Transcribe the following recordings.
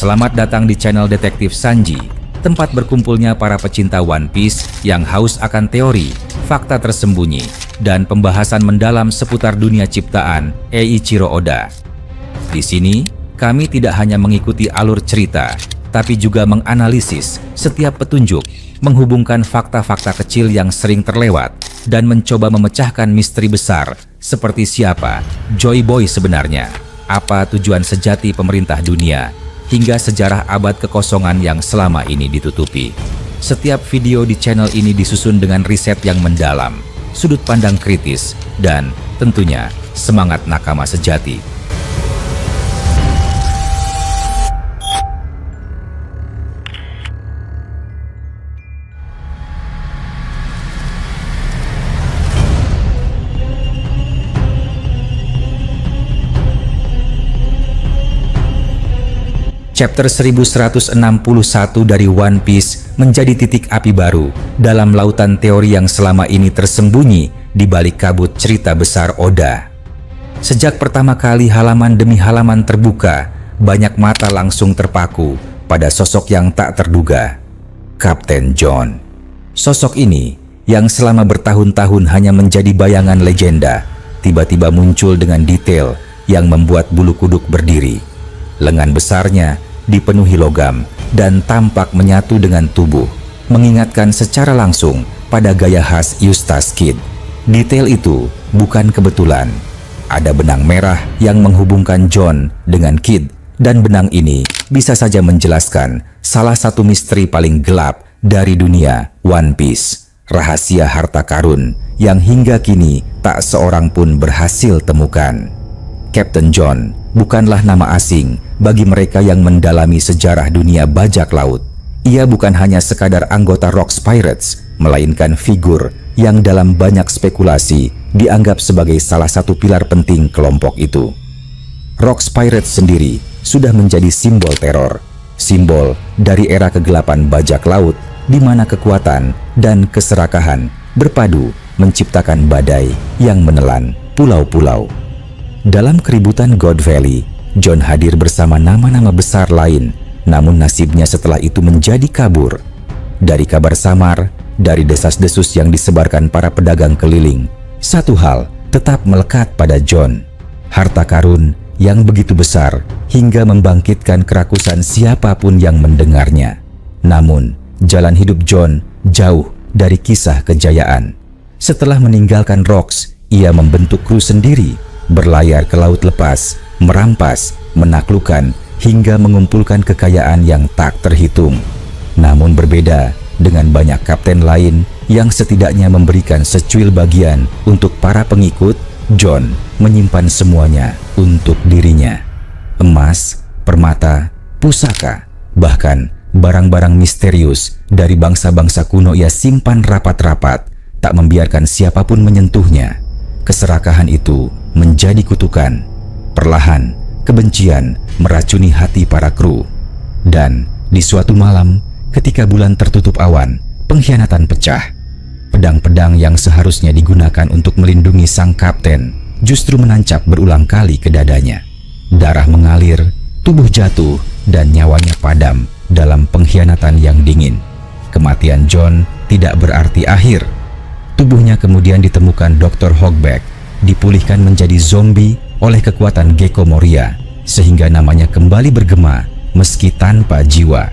Selamat datang di channel Detektif Sanji, tempat berkumpulnya para pecinta One Piece yang haus akan teori, fakta tersembunyi, dan pembahasan mendalam seputar dunia ciptaan Eiichiro Oda. Di sini, kami tidak hanya mengikuti alur cerita, tapi juga menganalisis setiap petunjuk, menghubungkan fakta-fakta kecil yang sering terlewat, dan mencoba memecahkan misteri besar seperti siapa Joy Boy sebenarnya, apa tujuan sejati pemerintah dunia, hingga sejarah abad kekosongan yang selama ini ditutupi. Setiap video di channel ini disusun dengan riset yang mendalam, sudut pandang kritis, dan tentunya semangat nakama sejati. Chapter 1161 dari One Piece menjadi titik api baru dalam lautan teori yang selama ini tersembunyi di balik kabut cerita besar Oda. Sejak pertama kali halaman demi halaman terbuka, banyak mata langsung terpaku pada sosok yang tak terduga, Kapten John. Sosok ini yang selama bertahun-tahun hanya menjadi bayangan legenda, tiba-tiba muncul dengan detail yang membuat bulu kuduk berdiri. Lengan besarnya dipenuhi logam dan tampak menyatu dengan tubuh, mengingatkan secara langsung pada gaya khas Eustace Kid. Detail itu bukan kebetulan. Ada benang merah yang menghubungkan John dengan Kid, dan benang ini bisa saja menjelaskan salah satu misteri paling gelap dari dunia One Piece, rahasia harta karun yang hingga kini tak seorang pun berhasil temukan. Kapten John bukanlah nama asing bagi mereka yang mendalami sejarah dunia bajak laut. Ia bukan hanya sekadar anggota Rocks Pirates, melainkan figur yang dalam banyak spekulasi dianggap sebagai salah satu pilar penting kelompok itu. Rocks Pirates sendiri sudah menjadi simbol teror, simbol dari era kegelapan bajak laut di mana kekuatan dan keserakahan berpadu menciptakan badai yang menelan pulau-pulau. Dalam keributan God Valley, John hadir bersama nama-nama besar lain, namun nasibnya setelah itu menjadi kabur. Dari kabar samar, dari desas-desus yang disebarkan para pedagang keliling, satu hal tetap melekat pada John. Harta karun yang begitu besar hingga membangkitkan kerakusan siapapun yang mendengarnya. Namun, jalan hidup John jauh dari kisah kejayaan. Setelah meninggalkan Rocks, ia membentuk kru sendiri, berlayar ke laut lepas, merampas, menaklukkan, hingga mengumpulkan kekayaan yang tak terhitung. Namun berbeda dengan banyak kapten lain yang setidaknya memberikan secuil bagian untuk para pengikut, John menyimpan semuanya untuk dirinya. Emas, permata, pusaka, bahkan barang-barang misterius dari bangsa-bangsa kuno ia simpan rapat-rapat, tak membiarkan siapapun menyentuhnya. Keserakahan itu menjadi kutukan. Perlahan, kebencian meracuni hati para kru. Dan di suatu malam, ketika bulan tertutup awan, pengkhianatan pecah. Pedang-pedang yang seharusnya digunakan untuk melindungi sang kapten justru menancap berulang kali ke dadanya. Darah mengalir, tubuh jatuh, dan nyawanya padam dalam pengkhianatan yang dingin. Kematian John tidak berarti akhir. Tubuhnya kemudian ditemukan Dr. Hogback, dipulihkan menjadi zombie oleh kekuatan Gecko Moria, sehingga namanya kembali bergema meski tanpa jiwa.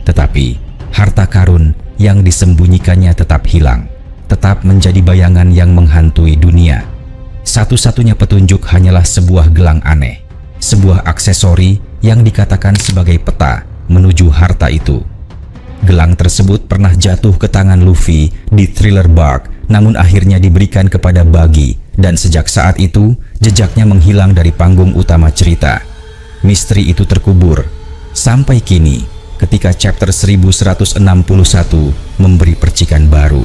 Tetapi harta karun yang disembunyikannya tetap hilang, tetap menjadi bayangan yang menghantui dunia. Satu-satunya petunjuk hanyalah sebuah gelang aneh, sebuah aksesori yang dikatakan sebagai peta menuju harta itu. Gelang tersebut pernah jatuh ke tangan Luffy di Thriller Bark, namun akhirnya diberikan kepada Buggy, dan sejak saat itu jejaknya menghilang dari panggung utama cerita. Misteri itu terkubur sampai kini ketika chapter 1161 memberi percikan baru.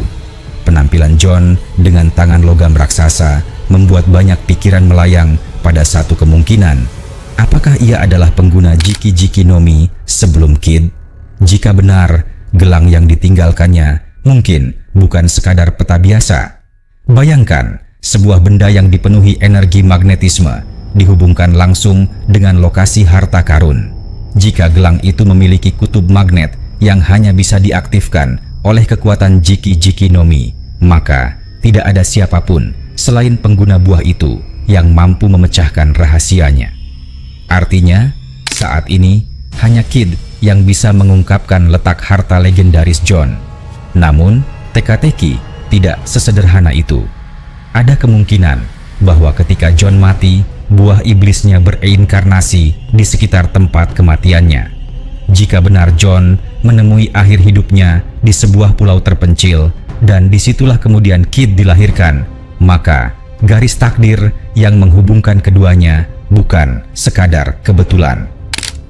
Penampilan John dengan tangan logam raksasa membuat banyak pikiran melayang pada satu kemungkinan. Apakah ia adalah pengguna Jiki-Jiki no Mi sebelum Kid? Jika benar, gelang yang ditinggalkannya mungkin bukan sekadar peta biasa. Bayangkan, sebuah benda yang dipenuhi energi magnetisme dihubungkan langsung dengan lokasi harta karun. jika gelang itu memiliki kutub magnet yang hanya bisa diaktifkan oleh kekuatan Jiki-Jiki no Mi, maka tidak ada siapapun selain pengguna buah itu yang mampu memecahkan rahasianya. Artinya, saat ini hanya Kid yang bisa mengungkapkan letak harta legendaris John. Namun, teka-teki tidak sesederhana itu. Ada kemungkinan bahwa ketika John mati, buah iblisnya bereinkarnasi di sekitar tempat kematiannya. Jika benar John menemui akhir hidupnya di sebuah pulau terpencil dan disitulah kemudian Kid dilahirkan, maka garis takdir yang menghubungkan keduanya bukan sekadar kebetulan.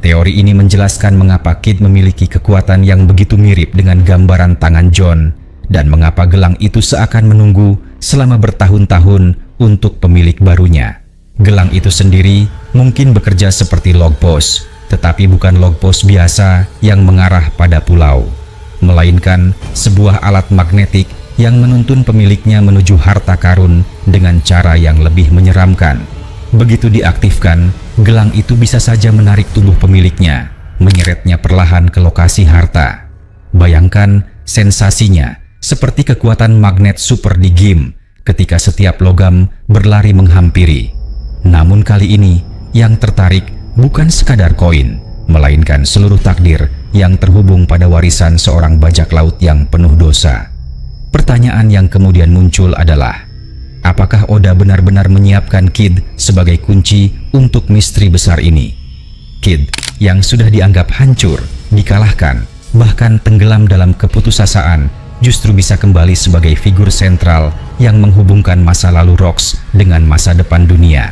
Teori ini menjelaskan mengapa Kid memiliki kekuatan yang begitu mirip dengan gambaran tangan John dan mengapa gelang itu seakan menunggu selama bertahun-tahun untuk pemilik barunya. Gelang itu sendiri mungkin bekerja seperti log post, tetapi bukan log post biasa yang mengarah pada pulau, melainkan sebuah alat magnetik yang menuntun pemiliknya menuju harta karun dengan cara yang lebih menyeramkan. Begitu diaktifkan, gelang itu bisa saja menarik tubuh pemiliknya, menyeretnya perlahan ke lokasi harta. Bayangkan sensasinya, seperti kekuatan magnet super di game ketika setiap logam berlari menghampiri. Namun kali ini, yang tertarik bukan sekadar koin, melainkan seluruh takdir yang terhubung pada warisan seorang bajak laut yang penuh dosa. Pertanyaan yang kemudian muncul adalah, apakah Oda benar-benar menyiapkan Kid sebagai kunci untuk misteri besar ini? Kid yang sudah dianggap hancur, dikalahkan, bahkan tenggelam dalam keputusasaan, justru bisa kembali sebagai figur sentral yang menghubungkan masa lalu Rocks dengan masa depan dunia.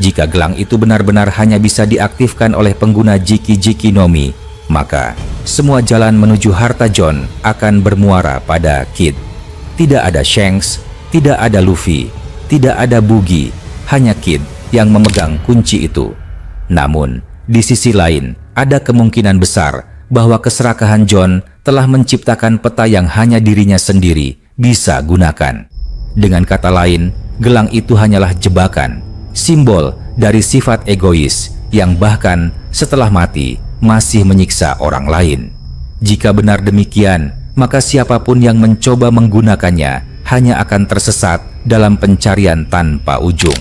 Jika gelang itu benar-benar hanya bisa diaktifkan oleh pengguna Jiki-Jiki no Mi, maka semua jalan menuju harta John akan bermuara pada Kid. Tidak ada Shanks, tidak ada Luffy, tidak ada Buggy, hanya Kid yang memegang kunci itu. Namun, di sisi lain, ada kemungkinan besar bahwa keserakahan John telah menciptakan peta yang hanya dirinya sendiri bisa gunakan. Dengan kata lain, gelang itu hanyalah jebakan, simbol dari sifat egois yang bahkan setelah mati masih menyiksa orang lain. Jika benar demikian, maka siapapun yang mencoba menggunakannya hanya akan tersesat dalam pencarian tanpa ujung.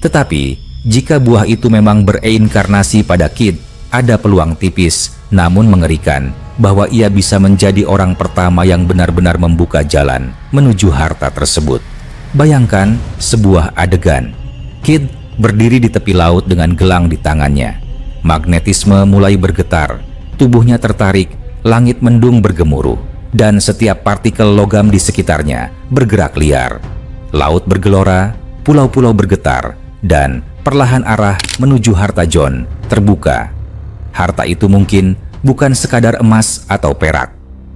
Tetapi, jika buah itu memang bereinkarnasi pada Kid, ada peluang tipis namun mengerikan bahwa ia bisa menjadi orang pertama yang benar-benar membuka jalan menuju harta tersebut. Bayangkan sebuah adegan. Kid berdiri di tepi laut dengan gelang di tangannya. Magnetisme mulai bergetar, tubuhnya tertarik, langit mendung bergemuruh, dan setiap partikel logam di sekitarnya bergerak liar. Laut bergelora, pulau-pulau bergetar, dan perlahan arah menuju harta John terbuka. Harta itu mungkin bukan sekadar emas atau perak.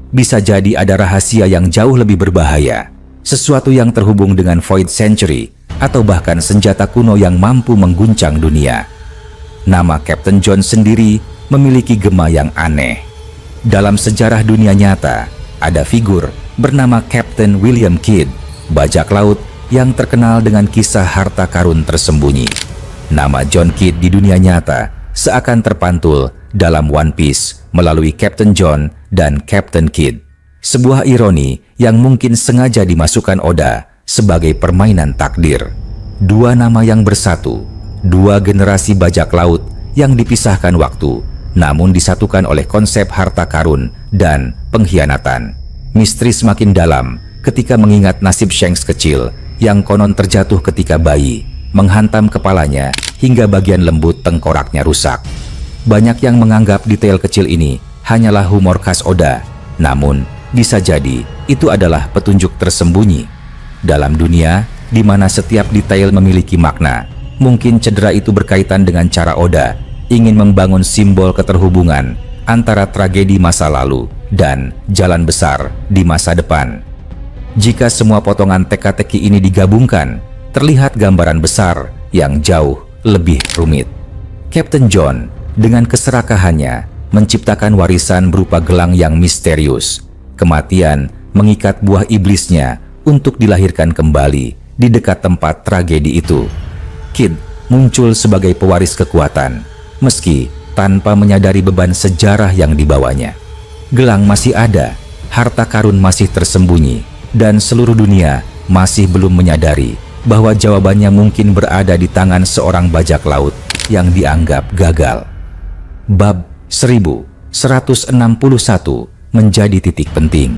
Bisa jadi ada rahasia yang jauh lebih berbahaya, sesuatu yang terhubung dengan Void Century, atau bahkan senjata kuno yang mampu mengguncang dunia. Nama Captain John sendiri memiliki gema yang aneh. Dalam sejarah dunia nyata, ada figur bernama Captain William Kidd, bajak laut yang terkenal dengan kisah harta karun tersembunyi. Nama John Kidd di dunia nyata seakan terpantul dalam One Piece melalui Captain John dan Captain Kidd. Sebuah ironi yang mungkin sengaja dimasukkan Oda sebagai permainan takdir. Dua nama yang bersatu, dua generasi bajak laut yang dipisahkan waktu, namun disatukan oleh konsep harta karun dan pengkhianatan. Misteri semakin dalam ketika mengingat nasib Shanks kecil yang konon terjatuh ketika bayi, menghantam kepalanya hingga bagian lembut tengkoraknya rusak. Banyak yang menganggap detail kecil ini hanyalah humor khas Oda, namun bisa jadi itu adalah petunjuk tersembunyi. Dalam dunia di mana setiap detail memiliki makna, Mungkin cedera itu berkaitan dengan cara Oda ingin membangun simbol keterhubungan antara tragedi masa lalu dan jalan besar di masa depan. Jika semua potongan teka-teki ini digabungkan, terlihat gambaran besar yang jauh lebih rumit. Captain John dengan keserakahannya menciptakan warisan berupa gelang yang misterius. Kematian mengikat buah iblisnya untuk dilahirkan kembali di dekat tempat tragedi itu. Kid muncul sebagai pewaris kekuatan, meski tanpa menyadari beban sejarah yang dibawanya. Gelang masih ada, harta karun masih tersembunyi, dan seluruh dunia masih belum menyadari bahwa jawabannya mungkin berada di tangan seorang bajak laut yang dianggap gagal. Bab 1161 menjadi titik penting.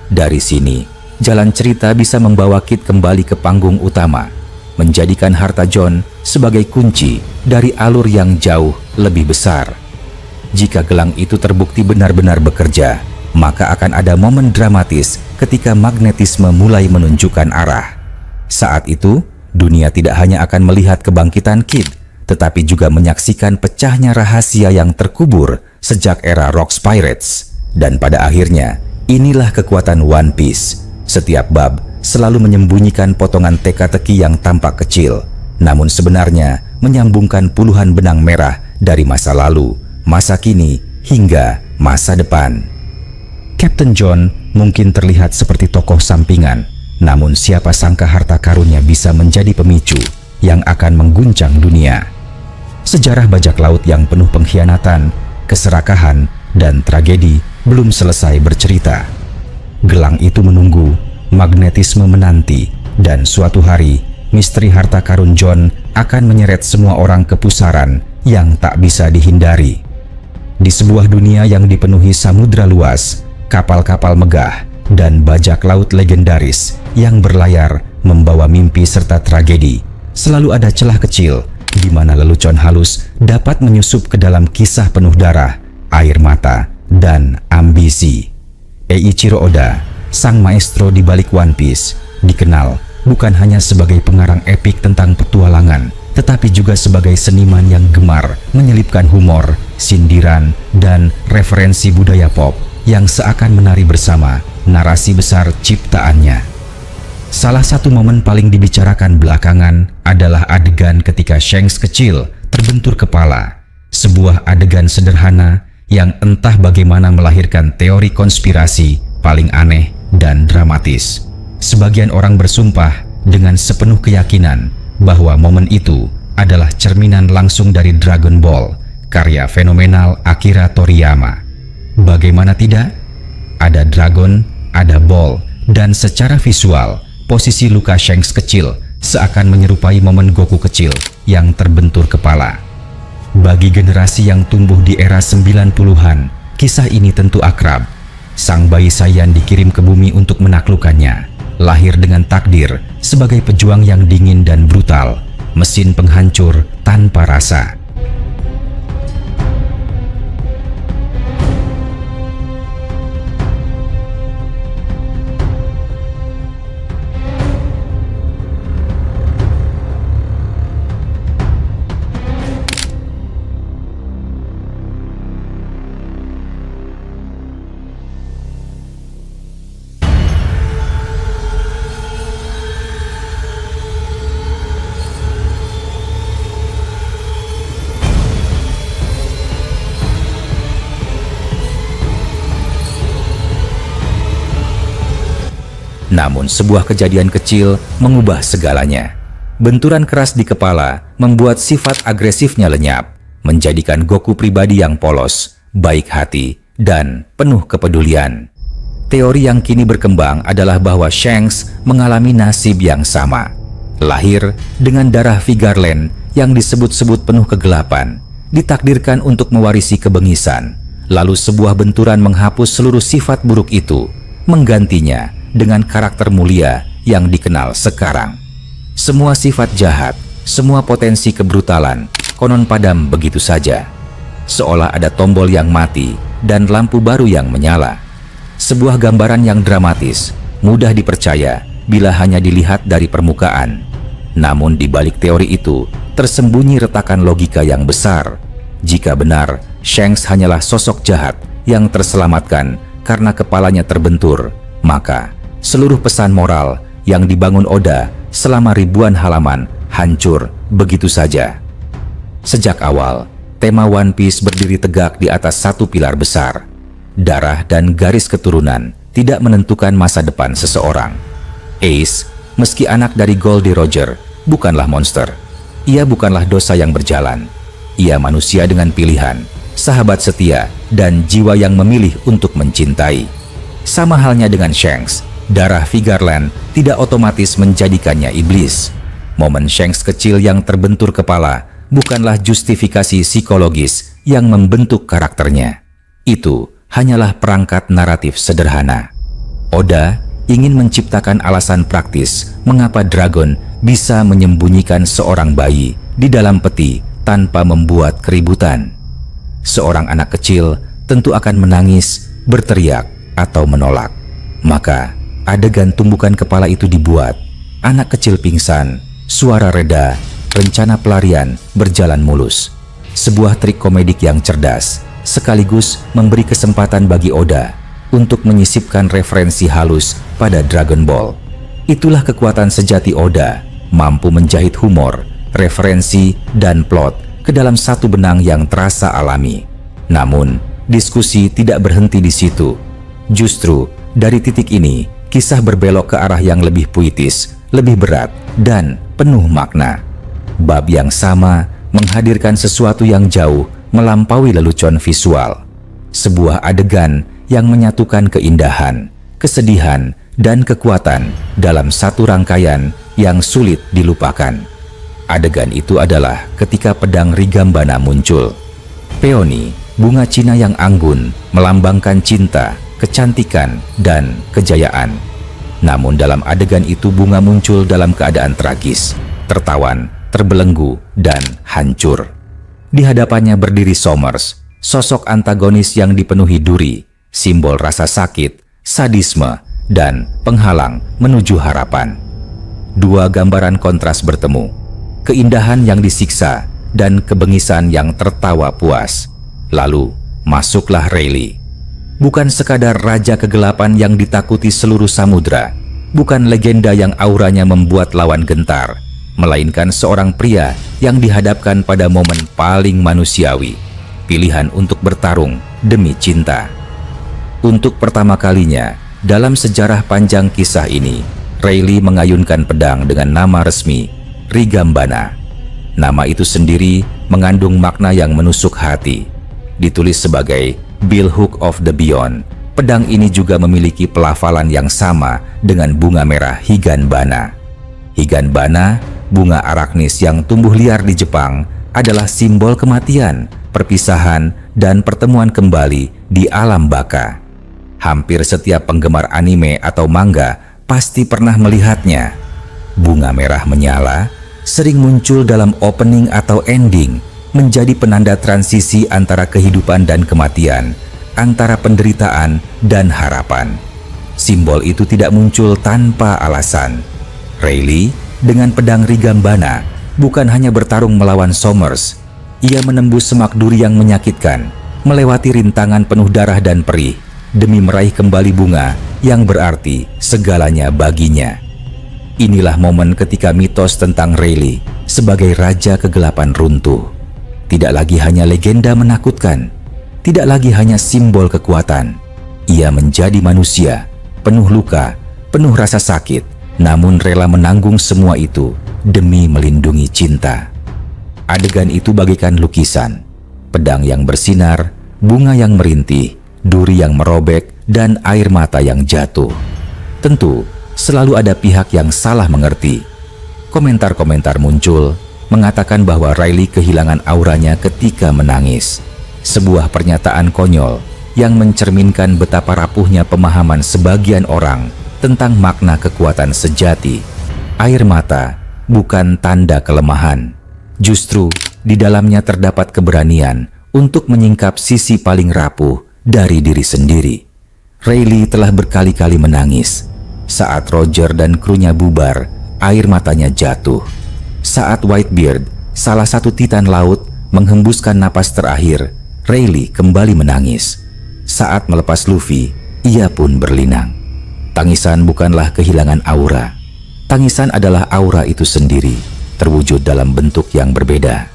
Dari sini, jalan cerita bisa membawa Kid kembali ke panggung utama, menjadikan harta John sebagai kunci dari alur yang jauh lebih besar. Jika gelang itu terbukti benar-benar bekerja, maka akan ada momen dramatis ketika magnetisme mulai menunjukkan arah. Saat itu, dunia tidak hanya akan melihat kebangkitan Kid, tetapi juga menyaksikan pecahnya rahasia yang terkubur sejak era Rocks Pirates. Dan pada akhirnya, inilah kekuatan One Piece. Setiap bab selalu menyembunyikan potongan teka-teki yang tampak kecil, namun sebenarnya menyambungkan puluhan benang merah dari masa lalu, masa kini, hingga masa depan. Captain John mungkin terlihat seperti tokoh sampingan, namun siapa sangka harta karunnya bisa menjadi pemicu yang akan mengguncang dunia. Sejarah bajak laut yang penuh pengkhianatan, keserakahan, dan tragedi belum selesai bercerita. Gelang itu menunggu, magnetisme menanti, dan suatu hari misteri harta karun John akan menyeret semua orang ke pusaran yang tak bisa dihindari. Di sebuah dunia yang dipenuhi samudra luas, kapal-kapal megah, dan bajak laut legendaris yang berlayar membawa mimpi serta tragedi, selalu ada celah kecil di mana lelucon halus dapat menyusup ke dalam kisah penuh darah, air mata, dan ambisi. Eiichiro Oda, sang maestro di balik One Piece, dikenal bukan hanya sebagai pengarang epik tentang petualangan, tetapi juga sebagai seniman yang gemar menyelipkan humor, sindiran, dan referensi budaya pop yang seakan menari bersama narasi besar ciptaannya. Salah satu momen paling dibicarakan belakangan adalah adegan ketika Shanks kecil terbentur kepala. Sebuah adegan sederhana yang entah bagaimana melahirkan teori konspirasi paling aneh dan dramatis. Sebagian orang bersumpah dengan sepenuh keyakinan bahwa momen itu adalah cerminan langsung dari Dragon Ball, karya fenomenal Akira Toriyama. Bagaimana tidak? Ada dragon, ada ball, dan secara visual, posisi luka Shanks kecil seakan menyerupai momen Goku kecil yang terbentur kepala. Bagi generasi yang tumbuh di era 90-an, kisah ini tentu akrab. Sang bayi Saiyan dikirim ke bumi untuk menaklukkannya, lahir dengan takdir sebagai pejuang yang dingin dan brutal, mesin penghancur tanpa rasa. Namun sebuah kejadian kecil mengubah segalanya. Benturan keras di kepala membuat sifat agresifnya lenyap, menjadikan Goku pribadi yang polos, baik hati, dan penuh kepedulian. Teori yang kini berkembang adalah bahwa Shanks mengalami nasib yang sama. Lahir dengan darah Vigarland yang disebut-sebut penuh kegelapan, ditakdirkan untuk mewarisi kebengisan. Lalu sebuah benturan menghapus seluruh sifat buruk itu, menggantinya dengan karakter mulia yang dikenal sekarang. Semua sifat jahat, semua potensi kebrutalan, konon padam begitu saja. Seolah ada tombol yang mati dan lampu baru yang menyala. Sebuah gambaran yang dramatis, mudah dipercaya bila hanya dilihat dari permukaan. Namun di balik teori itu, tersembunyi retakan logika yang besar. Jika benar, Shanks hanyalah sosok jahat yang terselamatkan karena kepalanya terbentur, maka seluruh pesan moral yang dibangun Oda selama ribuan halaman hancur begitu saja. Sejak awal, tema One Piece berdiri tegak di atas satu pilar besar. Darah dan garis keturunan tidak menentukan masa depan seseorang. Ace, meski anak dari Goldie Roger, bukanlah monster. Ia bukanlah dosa yang berjalan. Ia manusia dengan pilihan, sahabat setia, dan jiwa yang memilih untuk mencintai. Sama halnya dengan Shanks, darah Vigarland tidak otomatis menjadikannya iblis. Momen Shanks kecil yang terbentur kepala bukanlah justifikasi psikologis yang membentuk karakternya. Itu hanyalah perangkat naratif sederhana. Oda ingin menciptakan alasan praktis mengapa Dragon bisa menyembunyikan seorang bayi di dalam peti tanpa membuat keributan. Seorang anak kecil tentu akan menangis, berteriak, atau menolak. Maka adegan tumbukan kepala itu dibuat. Anak kecil pingsan, suara reda, rencana pelarian berjalan mulus. Sebuah trik komedik yang cerdas, sekaligus memberi kesempatan bagi Oda untuk menyisipkan referensi halus pada Dragon Ball. Itulah kekuatan sejati Oda, mampu menjahit humor, referensi, dan plot ke dalam satu benang yang terasa alami. Namun, diskusi tidak berhenti di situ. Justru, dari titik ini, kisah berbelok ke arah yang lebih puitis, lebih berat, dan penuh makna. Bab yang sama menghadirkan sesuatu yang jauh melampaui lelucon visual. Sebuah adegan yang menyatukan keindahan, kesedihan, dan kekuatan dalam satu rangkaian yang sulit dilupakan. Adegan itu adalah ketika pedang Rigambana muncul. Peony, bunga Cina yang anggun, melambangkan cinta, kecantikan, dan kejayaan. Namun dalam adegan itu bunga muncul dalam keadaan tragis, tertawan, terbelenggu, dan hancur. Di hadapannya berdiri Somers, sosok antagonis yang dipenuhi duri, simbol rasa sakit, sadisme, dan penghalang menuju harapan. Dua gambaran kontras bertemu, keindahan yang disiksa dan kebengisan yang tertawa puas. Lalu masuklah Rayleigh. Bukan sekadar raja kegelapan yang ditakuti seluruh samudra, bukan legenda yang auranya membuat lawan gentar, melainkan seorang pria yang dihadapkan pada momen paling manusiawi, pilihan untuk bertarung demi cinta. Untuk pertama kalinya dalam sejarah panjang kisah ini, Rayleigh mengayunkan pedang dengan nama resmi Rigambana. Nama itu sendiri mengandung makna yang menusuk hati. Ditulis sebagai Billhook of the Beyond, pedang ini juga memiliki pelafalan yang sama dengan bunga merah Higanbana. Higanbana, bunga araknis yang tumbuh liar di Jepang, adalah simbol kematian, perpisahan, dan pertemuan kembali di alam baka. Hampir setiap penggemar anime atau manga pasti pernah melihatnya. Bunga merah menyala sering muncul dalam opening atau ending, menjadi penanda transisi antara kehidupan dan kematian, antara penderitaan dan harapan. Simbol itu tidak muncul tanpa alasan. Rayleigh dengan pedang Rigambana bukan hanya bertarung melawan Somers. Ia menembus semak duri yang menyakitkan, melewati rintangan penuh darah dan perih, demi meraih kembali bunga yang berarti segalanya baginya. Inilah momen ketika mitos tentang Rayleigh sebagai raja kegelapan runtuh. Tidak lagi hanya legenda menakutkan, tidak lagi hanya simbol kekuatan. Ia menjadi manusia, penuh luka, penuh rasa sakit, namun rela menanggung semua itu demi melindungi cinta. Adegan itu bagaikan lukisan, pedang yang bersinar, bunga yang merintih, duri yang merobek, dan air mata yang jatuh. Tentu, selalu ada pihak yang salah mengerti. Komentar-komentar muncul, mengatakan bahwa Rayleigh kehilangan auranya ketika menangis. Sebuah pernyataan konyol yang mencerminkan betapa rapuhnya pemahaman sebagian orang tentang makna kekuatan sejati. Air mata bukan tanda kelemahan. Justru di dalamnya terdapat keberanian untuk menyingkap sisi paling rapuh dari diri sendiri. Rayleigh telah berkali-kali menangis. Saat Roger dan krunya bubar, air matanya jatuh. Saat Whitebeard, salah satu titan laut, menghembuskan napas terakhir, Rayleigh kembali menangis. Saat melepas Luffy, ia pun berlinang. Tangisan bukanlah kehilangan aura. Tangisan adalah aura itu sendiri, terwujud dalam bentuk yang berbeda.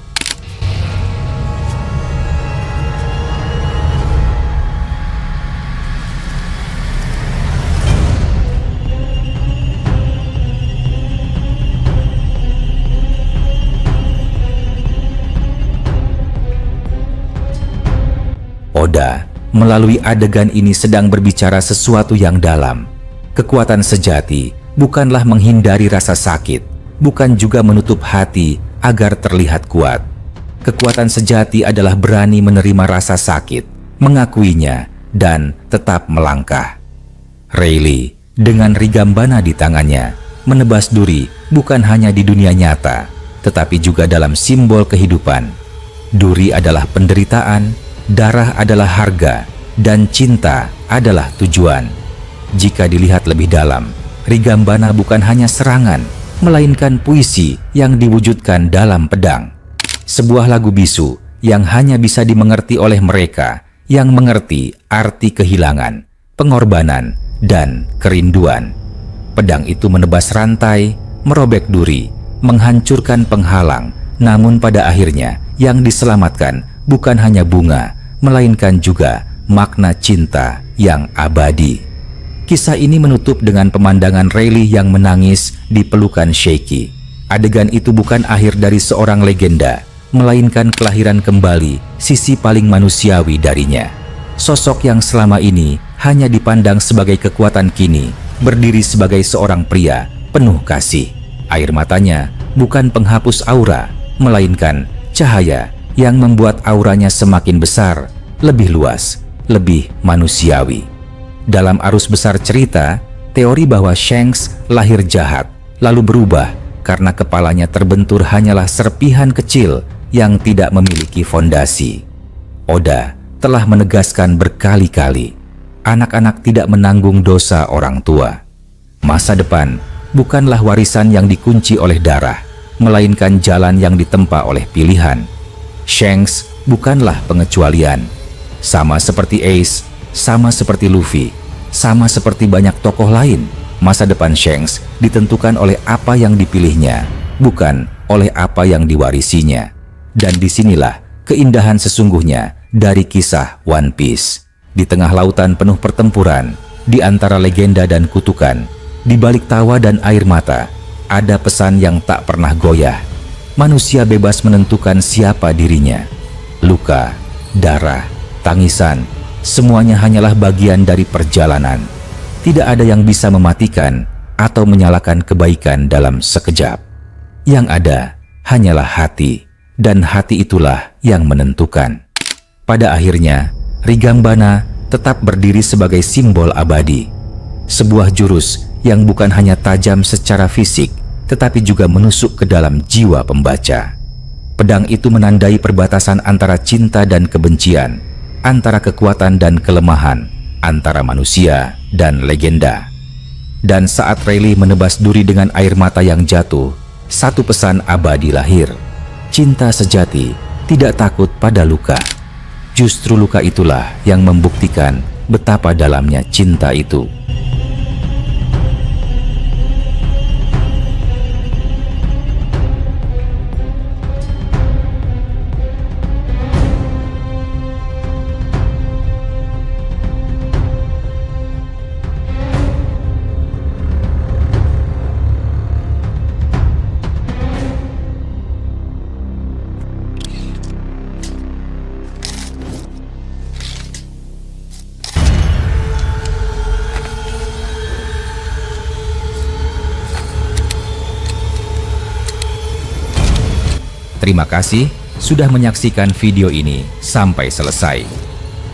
Oda melalui adegan ini sedang berbicara sesuatu yang dalam. Kekuatan sejati bukanlah menghindari rasa sakit, bukan juga menutup hati agar terlihat kuat. Kekuatan sejati adalah berani menerima rasa sakit, mengakuinya, dan tetap melangkah. Rayleigh dengan Rigambana di tangannya menebas duri bukan hanya di dunia nyata, tetapi juga dalam simbol kehidupan. Duri adalah penderitaan, darah adalah harga, dan cinta adalah tujuan. Jika dilihat lebih dalam, Rigambana bukan hanya serangan, melainkan puisi yang diwujudkan dalam pedang. Sebuah lagu bisu yang hanya bisa dimengerti oleh mereka yang mengerti arti kehilangan, pengorbanan, dan kerinduan. Pedang itu menebas rantai, merobek duri, menghancurkan penghalang, namun pada akhirnya yang diselamatkan bukan hanya bunga, melainkan juga makna cinta yang abadi. Kisah ini menutup dengan pemandangan Rayleigh yang menangis di pelukan Shakey. Adegan itu bukan akhir dari seorang legenda, melainkan kelahiran kembali sisi paling manusiawi darinya. Sosok yang selama ini hanya dipandang sebagai kekuatan kini, berdiri sebagai seorang pria penuh kasih. Air matanya bukan penghapus aura, melainkan cahaya yang membuat auranya semakin besar, lebih luas, lebih manusiawi. Dalam arus besar cerita, teori bahwa Shanks lahir jahat, lalu berubah karena kepalanya terbentur hanyalah serpihan kecil yang tidak memiliki fondasi. Oda telah menegaskan berkali-kali, anak-anak tidak menanggung dosa orang tua. Masa depan bukanlah warisan yang dikunci oleh darah, melainkan jalan yang ditempa oleh pilihan. Shanks bukanlah pengecualian. Sama seperti Ace, sama seperti Luffy, sama seperti banyak tokoh lain, masa depan Shanks ditentukan oleh apa yang dipilihnya, bukan oleh apa yang diwarisinya. Dan disinilah keindahan sesungguhnya dari kisah One Piece. Di tengah lautan penuh pertempuran, di antara legenda dan kutukan, di balik tawa dan air mata, ada pesan yang tak pernah goyah. Manusia bebas menentukan siapa dirinya. Luka, darah, tangisan, semuanya hanyalah bagian dari perjalanan. Tidak ada yang bisa mematikan atau menyalakan kebaikan dalam sekejap. Yang ada hanyalah hati, dan hati itulah yang menentukan. Pada akhirnya, Rigambana tetap berdiri sebagai simbol abadi. Sebuah jurus yang bukan hanya tajam secara fisik, tetapi juga menusuk ke dalam jiwa pembaca. Pedang itu menandai perbatasan antara cinta dan kebencian, antara kekuatan dan kelemahan, antara manusia dan legenda. Dan saat Rayleigh menebas duri dengan air mata yang jatuh, satu pesan abadi lahir. Cinta sejati tidak takut pada luka. Justru luka itulah yang membuktikan betapa dalamnya cinta itu. Terima kasih sudah menyaksikan video ini sampai selesai.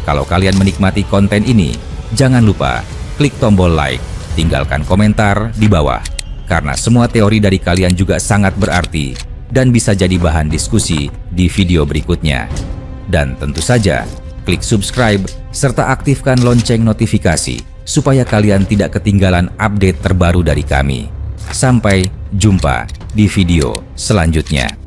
Kalau kalian menikmati konten ini, jangan lupa klik tombol like, tinggalkan komentar di bawah. Karena semua teori dari kalian juga sangat berarti dan bisa jadi bahan diskusi di video berikutnya. Dan tentu saja, klik subscribe serta aktifkan lonceng notifikasi supaya kalian tidak ketinggalan update terbaru dari kami. Sampai jumpa di video selanjutnya.